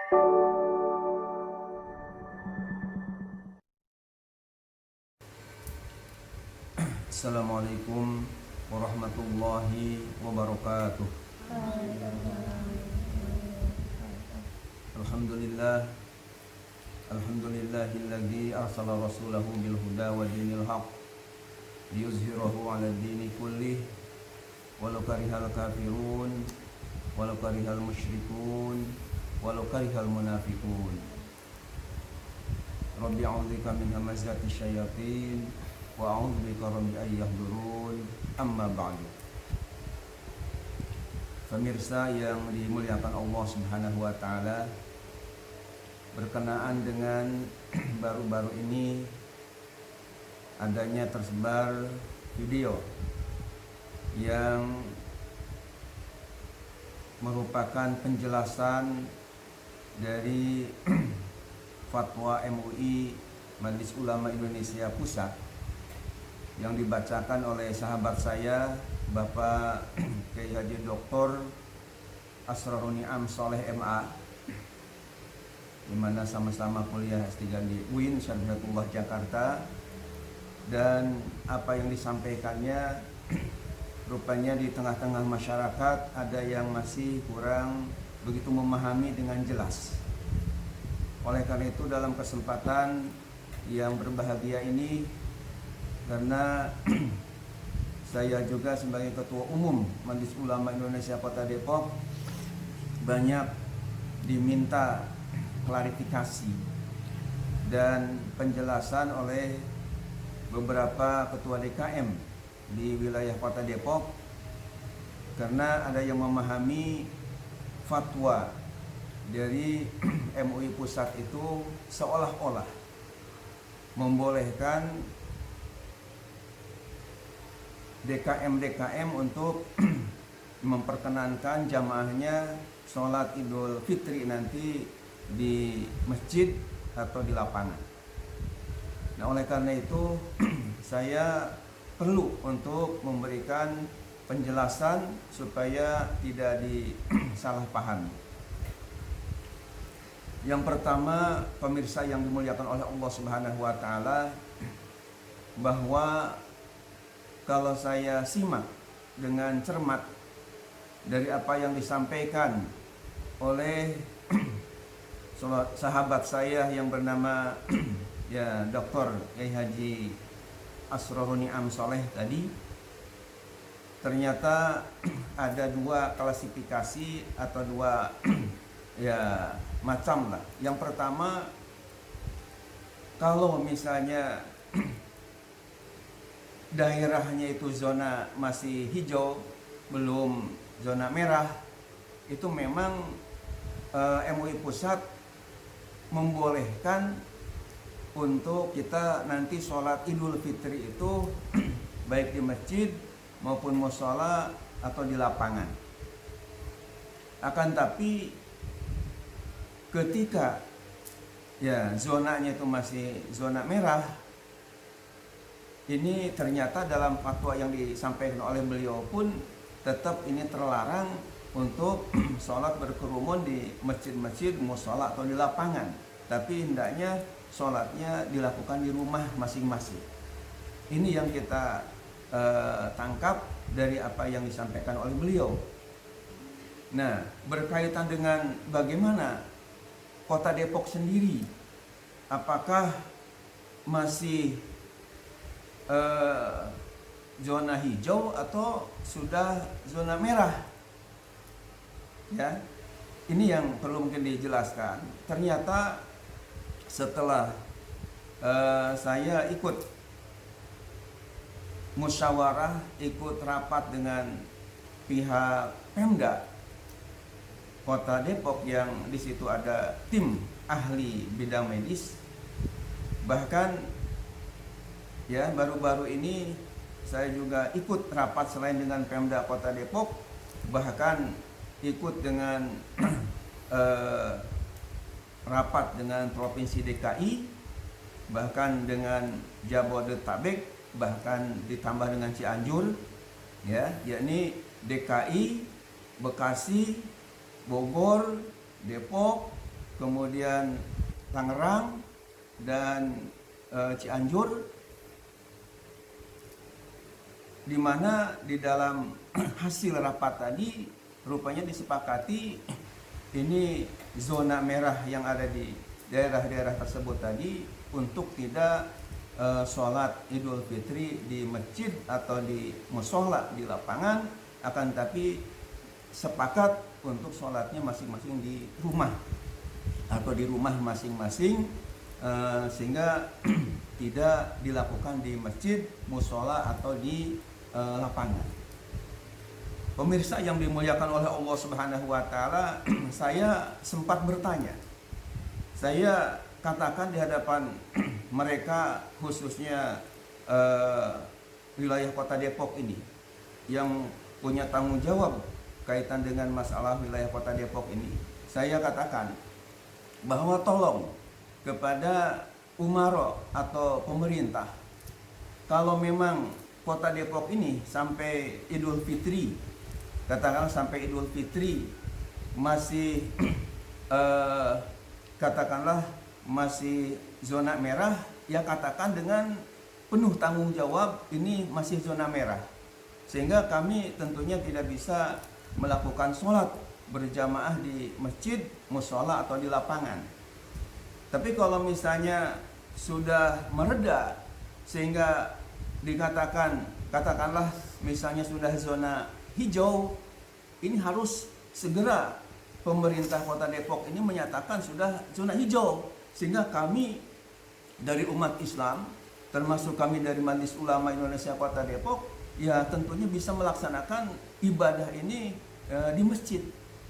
Assalamualaikum warahmatullahi wabarakatuh. Alhamdulillah, alhamdulillahilladzi arsala rasulahu bil huda wa dinil haq liyuzhirahu 'ala dini kullih walau karihal kafirun walau karihal musyrikun walau karihal munafiqun. Rabbi a'udzubika min hamazati syayatin wa a'udzubika rabbi an yahdurun. Amma ba'du. Pemirsa yang dimuliakan Allah Subhanahu wa taala, berkenaan dengan baru-baru ini adanya tersebar video yang merupakan penjelasan dari fatwa MUI Majelis Ulama Indonesia Pusat yang dibacakan oleh sahabat saya Bapak Kiai Haji Dr. Asrarun Ni'am Soleh MA, di mana sama-sama kuliah S3 di UIN Syarifatullah Jakarta, dan apa yang disampaikannya rupanya di tengah-tengah masyarakat ada yang masih kurang begitu memahami dengan jelas. Oleh karena itu, dalam kesempatan yang berbahagia ini, karena saya juga sebagai Ketua Umum Majelis Ulama Indonesia Kota Depok banyak diminta klarifikasi dan penjelasan oleh beberapa ketua DKM di wilayah Kota Depok, karena ada yang memahami fatwa dari MUI Pusat itu seolah-olah membolehkan DKM untuk memperkenankan jamaahnya sholat Idul Fitri nanti di masjid atau di lapangan. Nah, oleh karena itu saya perlu untuk memberikan penjelasan supaya tidak disalahpahami. Yang pertama, pemirsa yang dimuliakan oleh Allah Subhanahu wa taala, bahwa kalau saya simak dengan cermat dari apa yang disampaikan oleh sahabat saya yang bernama ya Dr. Kiai Haji Asrarun Ni'am Soleh tadi, ternyata ada dua klasifikasi atau dua ya macam lah. Yang pertama, kalau misalnya daerahnya itu zona masih hijau, belum zona merah, itu memang MUI Pusat membolehkan untuk kita nanti sholat Idul Fitri itu baik di masjid maupun mushola atau di lapangan. Akan tapi ketika ya zonanya itu masih zona merah, ini ternyata dalam fatwa yang disampaikan oleh beliau pun tetap ini terlarang untuk sholat berkerumun di masjid-masjid, mushola atau di lapangan. Tapi hendaknya sholatnya dilakukan di rumah masing-masing. Ini yang kita tangkap dari apa yang disampaikan oleh beliau. Nah, berkaitan dengan bagaimana Kota Depok sendiri, apakah masih zona hijau atau sudah zona merah? Ya, ini yang perlu mungkin dijelaskan. Ternyata setelah saya ikut musyawarah, ikut rapat dengan pihak Pemda Kota Depok, yang di situ ada tim ahli bidang medis, bahkan ya baru-baru ini saya juga ikut rapat selain dengan Pemda Kota Depok, bahkan ikut dengan rapat dengan Provinsi DKI, bahkan dengan Jabodetabek, bahkan ditambah dengan Cianjur, ya, yakni DKI, Bekasi, Bogor, Depok, kemudian Tangerang, dan Cianjur, di mana di dalam hasil rapat tadi rupanya disepakati ini zona merah yang ada di daerah-daerah tersebut tadi untuk tidak sholat Idul Fitri di masjid atau di musola di lapangan, akan tapi sepakat untuk sholatnya masing-masing di rumah atau di rumah masing-masing, sehingga tidak dilakukan di masjid, musola atau di lapangan. Pemirsa yang dimuliakan oleh Allah Subhanahu wa taala, saya sempat bertanya. Saya katakan di hadapan mereka, khususnya wilayah Kota Depok ini yang punya tanggung jawab kaitan dengan masalah wilayah Kota Depok ini. Saya katakan bahwa tolong kepada Umaro atau pemerintah, kalau memang Kota Depok ini sampai Idul Fitri, katakanlah sampai Idul Fitri masih katakanlah masih zona merah, ya katakan dengan penuh tanggung jawab ini masih zona merah, sehingga kami tentunya tidak bisa melakukan sholat berjamaah di masjid, musola atau di lapangan. Tapi kalau misalnya sudah mereda sehingga katakanlah misalnya sudah zona hijau, ini harus segera pemerintah Kota Depok ini menyatakan sudah zona hijau, sehingga kami dari umat Islam, termasuk kami dari Majelis Ulama Indonesia Kota Depok, ya tentunya bisa melaksanakan ibadah ini di masjid.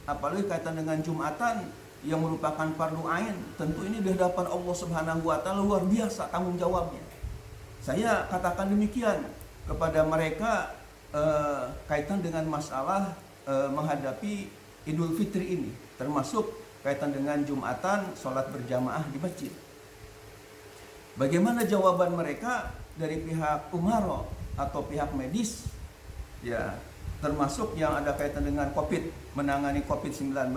Apalagi kaitan dengan Jumatan yang merupakan fardu ain, tentu ini di hadapan Allah Subhanahu wa taala luar biasa tanggung jawabnya. Saya katakan demikian kepada mereka kaitan dengan masalah menghadapi Idul Fitri ini, termasuk kaitan dengan Jumatan, sholat berjamaah di masjid. Bagaimana jawaban mereka dari pihak Umaro atau pihak medis, ya termasuk yang ada kaitan dengan COVID, menangani COVID-19,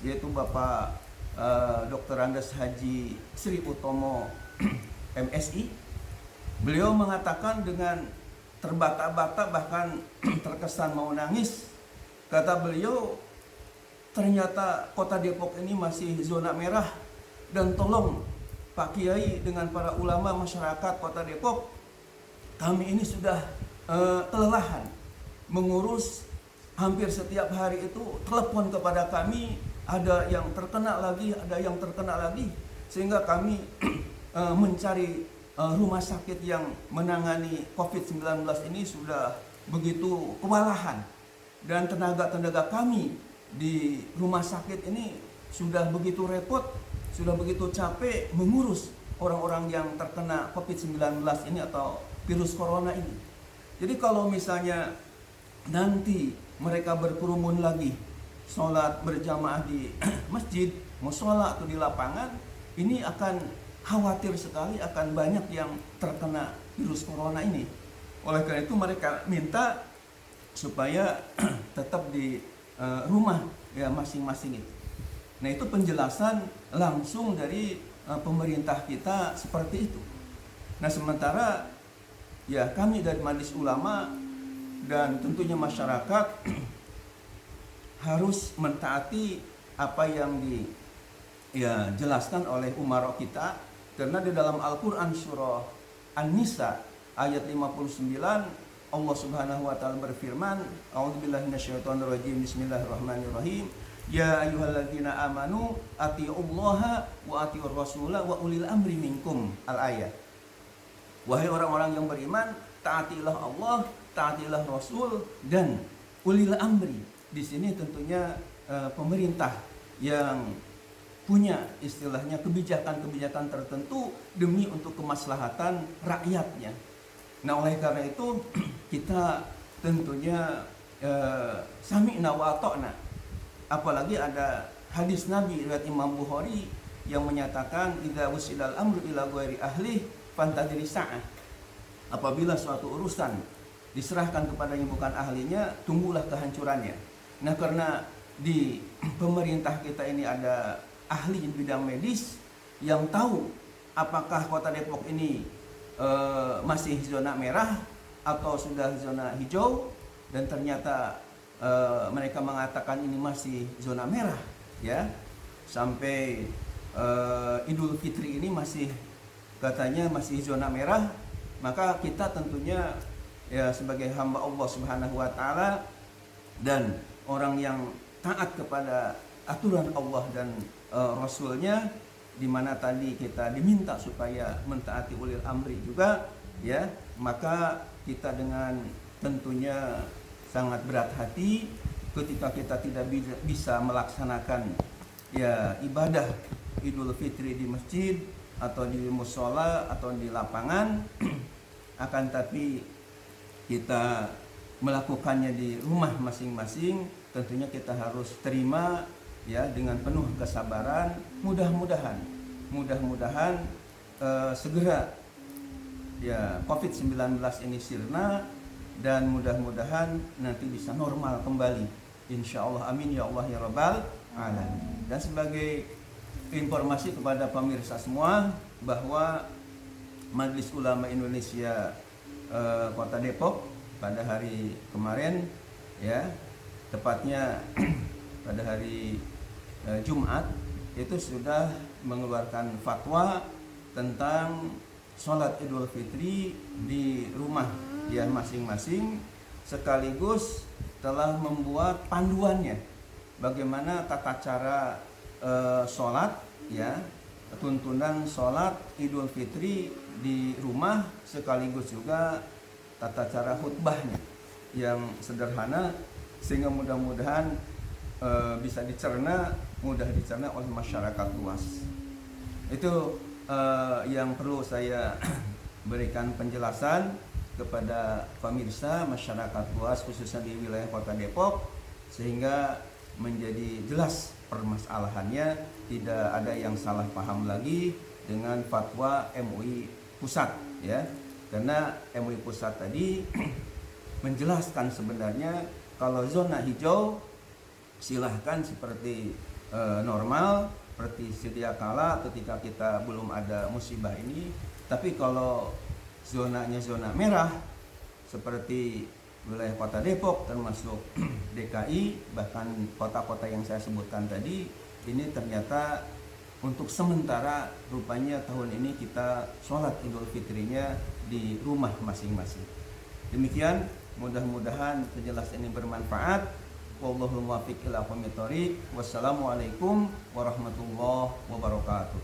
yaitu Bapak Dr. Andes Haji Sri Utomo MSI. Beliau mengatakan dengan terbata-bata, bahkan terkesan mau nangis. Kata beliau, ternyata Kota Depok ini masih zona merah, dan tolong Pak Kiai dengan para ulama masyarakat Kota Depok, kami ini sudah kelelahan mengurus. Hampir setiap hari itu telepon kepada kami, ada yang terkena lagi, ada yang terkena lagi, sehingga kami mencari rumah sakit yang menangani COVID-19 ini sudah begitu kewalahan, dan tenaga-tenaga kami di rumah sakit ini sudah begitu repot, sudah begitu capek mengurus orang-orang yang terkena COVID-19 ini atau virus corona ini. Jadi kalau misalnya nanti mereka berkerumun lagi sholat berjamaah di masjid, musola atau di lapangan, ini akan khawatir sekali akan banyak yang terkena virus corona ini. Oleh karena itu mereka minta supaya tetap di rumah ya masing-masing itu. Nah, itu penjelasan langsung dari pemerintah kita seperti itu. Nah, sementara ya kami dari Majelis Ulama dan tentunya masyarakat harus mentaati apa yang dijelaskan oleh umaro kita, karena di dalam Al-Quran surah An-Nisa ayat 59 Allah Subhanahu wa taala berfirman, A'udzubillahi minasyaitonirrajim, bismillahirrahmanirrahim, ya ayyuhalladzina amanu atiullaha wa atiur rasula wa ulil amri minkum. Al-ayat. Wahai orang-orang yang beriman, taatilah Allah, taatilah Rasul, dan ulil amri. Di sini tentunya pemerintah yang punya istilahnya kebijakan-kebijakan tertentu demi untuk kemaslahatan rakyatnya. Nah, oleh karena itu kita tentunya sami'na wa ata'na. Apalagi ada hadis Nabi riwayat Imam Bukhari yang menyatakan idza wusidal amru ila ghairi ahli fantadiri sa'ah. Apabila suatu urusan diserahkan kepada yang bukan ahlinya, tunggulah kehancurannya. Nah, karena di pemerintah kita ini ada ahli di bidang medis yang tahu apakah Kota Depok ini masih zona merah atau sudah zona hijau, dan ternyata mereka mengatakan ini masih zona merah, ya, sampai Idul Fitri ini masih katanya masih zona merah. Maka kita tentunya ya sebagai hamba Allah Subhanahu wa taala dan orang yang taat kepada aturan Allah dan Rasulnya, di mana tadi kita diminta supaya mentaati ulil amri juga, ya, maka kita dengan tentunya sangat berat hati ketika kita tidak bisa melaksanakan ya ibadah Idul Fitri di masjid atau di musola atau di lapangan akan tapi kita melakukannya di rumah masing-masing. Tentunya kita harus terima ya dengan penuh kesabaran. Mudah-mudahan segera ya COVID-19 ini sirna, dan mudah-mudahan nanti bisa normal kembali, insya Allah, amin ya Allah ya Rabbal alamin. Dan sebagai informasi kepada pemirsa semua bahwa Majelis Ulama Indonesia Kota Depok pada hari kemarin, ya, tepatnya pada hari Jumat, itu sudah mengeluarkan fatwa tentang sholat Idul Fitri di rumah ya masing-masing, sekaligus telah membuat panduannya bagaimana tata cara sholat, ya, tuntunan sholat Idul Fitri di rumah, sekaligus juga tata cara khutbahnya yang sederhana, sehingga mudah-mudahan bisa mudah dicerna oleh masyarakat luas. Itu yang perlu saya berikan penjelasan kepada pemirsa masyarakat luas khususnya di wilayah Kota Depok, sehingga menjadi jelas permasalahannya, tidak ada yang salah paham lagi dengan fatwa MUI Pusat, ya, karena MUI Pusat tadi menjelaskan sebenarnya kalau zona hijau silahkan seperti normal, seperti sedia kala ketika kita belum ada musibah ini. Tapi kalau zonanya zona merah seperti wilayah Kota Depok termasuk DKI, bahkan kota-kota yang saya sebutkan tadi, ini ternyata untuk sementara rupanya tahun ini kita sholat Idul Fitrinya di rumah masing-masing. Demikian, mudah-mudahan penjelasan ini bermanfaat. Wallahul muwaffiq ila aqwamit thoriq. Wassalamualaikum warahmatullahi wabarakatuh.